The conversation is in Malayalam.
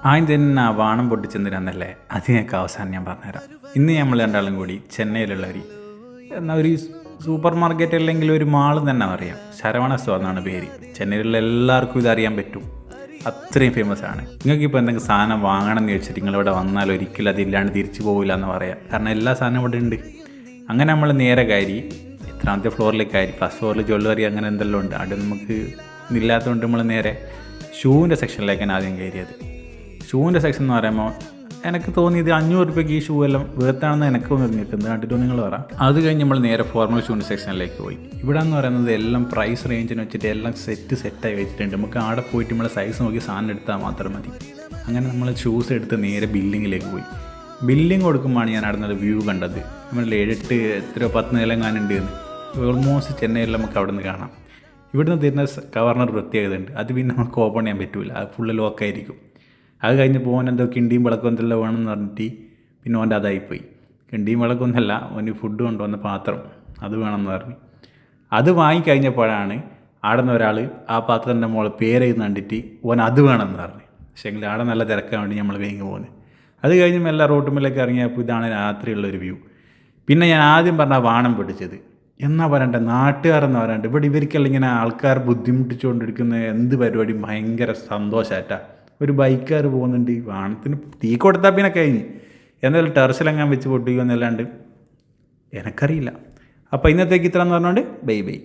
ആദ്യം തന്നെ ആ വാണം പൊട്ടിച്ചെന്തിനാന്നല്ലേ അത് ഞങ്ങൾക്ക് അവസാനം ഞാൻ പറഞ്ഞുതരാം. ഇന്ന് നമ്മൾ രണ്ടാളും കൂടി ചെന്നൈയിലുള്ള ഒരു സൂപ്പർ മാർക്കറ്റ് അല്ലെങ്കിൽ ഒരു മാൾ തന്നെ പറയാം. ശരവണ സ്റ്റോർ എന്നാണ് പേര്. ചെന്നൈയിലുള്ള എല്ലാവർക്കും ഇത് അറിയാൻ പറ്റും, അത്രയും ഫേമസ് ആണ്. നിങ്ങൾക്കിപ്പോൾ എന്തെങ്കിലും സാധനം വാങ്ങണം എന്ന് ചോദിച്ചിട്ട് നിങ്ങളിവിടെ വന്നാൽ ഒരിക്കലും അതില്ലാണ്ട് തിരിച്ചു പോകില്ല എന്ന് പറയാം. കാരണം എല്ലാ സാധനവും ഇവിടെ ഉണ്ട്. അങ്ങനെ നമ്മൾ നേരെ കയറി എത്രാമത്തെ ഫ്ലോറിലേക്ക് കയറി. ഫസ്റ്റ് ഫ്ലോറിൽ ജ്വല്ലറി അങ്ങനെ എന്തെല്ലാം ഉണ്ട്. അവിടെ നമുക്ക് ഇല്ലാത്തതുകൊണ്ട് നമ്മൾ നേരെ ഷൂവിൻ്റെ സെക്ഷനിലേക്കാണ് ആദ്യം കയറിയത്. ഷൂവിൻ്റെ സെക്ഷൻ എന്ന് പറയുമ്പോൾ എനിക്ക് തോന്നിയത് 500 രൂപയ്ക്ക് ഈ ഷൂ എല്ലാം വേർത്താണെന്ന് എനിക്ക് തോന്നിയിട്ട് എന്ത് കണ്ടിട്ടോ നിങ്ങൾ പറയാം. അത് കഴിഞ്ഞ് നമ്മൾ നേരെ ഫോർമൽ ഷൂവിൻ്റെ സെക്ഷനിലേക്ക് പോയി. ഇവിടെ എന്ന് പറയുന്നത് എല്ലാം പ്രൈസ് റേഞ്ചിന് വെച്ചിട്ട് എല്ലാം സെറ്റായി വെച്ചിട്ടുണ്ട്. നമുക്ക് അവിടെ പോയിട്ട് നമ്മൾ സൈസ് നോക്കി സാധനം എടുത്താൽ മാത്രം മതി. അങ്ങനെ നമ്മൾ ഷൂസ് എടുത്ത് നേരെ ബില്ലിങ്ങിലേക്ക് പോയി. ബില്ലിങ് കൊടുക്കുമ്പോഴാണ് ഞാൻ അവിടെ നിന്നൊരു വ്യൂ കണ്ടത്. നമ്മൾ 10 നിലം കാണുന്നുണ്ട് എന്ന്. ഓൾമോസ്റ്റ് ചെന്നൈയിൽ നമുക്ക് അവിടെ നിന്ന് കാണാം. ഇവിടുന്ന് തരുന്ന കവറിനൊരു പ്രത്യേകത ഉണ്ട്. അത് പിന്നെ നമുക്ക് ഓപ്പൺ ചെയ്യാൻ പറ്റില്ല, അത് ഫുള്ള് ലോക്കായിരിക്കും. അത് കഴിഞ്ഞ് പോകാൻ എന്തോ കിണ്ടിയും വിളക്കും എന്തെല്ലാം വേണമെന്ന് പറഞ്ഞിട്ട് പിന്നെ ഓൻ്റെ അതായിപ്പോയി. കിണ്ടിയും വിളക്കൊന്നല്ല, ഓന് ഫുഡ് കൊണ്ടുവന്ന പാത്രം അത് വേണമെന്ന് പറഞ്ഞു. അത് വാങ്ങിക്കഴിഞ്ഞപ്പോഴാണ് അവിടെ നിന്ന് ഒരാൾ ആ പാത്രത്തിൻ്റെ മുകളിൽ പേരെഴുന്ന് കണ്ടിട്ട് ഓൻ അത് വേണമെന്ന് പറഞ്ഞു. പക്ഷേ എങ്കിൽ അവിടെ നല്ല തിരക്കാൻ വേണ്ടി നമ്മൾ വേഗം പോകുന്നത്. അത് കഴിഞ്ഞ് എല്ലാ റോട്ടുമ്പിലേക്ക് ഇറങ്ങിയപ്പോൾ ഇതാണ് രാത്രിയുള്ളൊരു വ്യൂ. പിന്നെ ഞാൻ ആദ്യം പറഞ്ഞ വാണം പിടിച്ചത് എന്നാ പറയണ്ടേ, നാട്ടുകാരെന്ന് പറയണ്ട. ഇവിടെ ഇവർക്കെല്ലാം ഇങ്ങനെ ആൾക്കാർ ബുദ്ധിമുട്ടിച്ചുകൊണ്ടിരിക്കുന്ന എന്ത് പരിപാടി ഭയങ്കര സന്തോഷമായിട്ടാണ്. ഒരു ബൈക്കുകാർ പോകുന്നുണ്ട്, വാണത്തിന് തീ കൊടുത്താൽ പിന്നെ കഴിഞ്ഞ്. എന്തായാലും ടെറസിലെങ്ങാൻ വെച്ച് പൊട്ടിക്കുമെന്നല്ലാണ്ട് എനിക്കറിയില്ല. അപ്പോൾ ഇന്നത്തേക്ക് ഇത്ര എന്ന് പറഞ്ഞുകൊണ്ട് ബൈ ബൈ.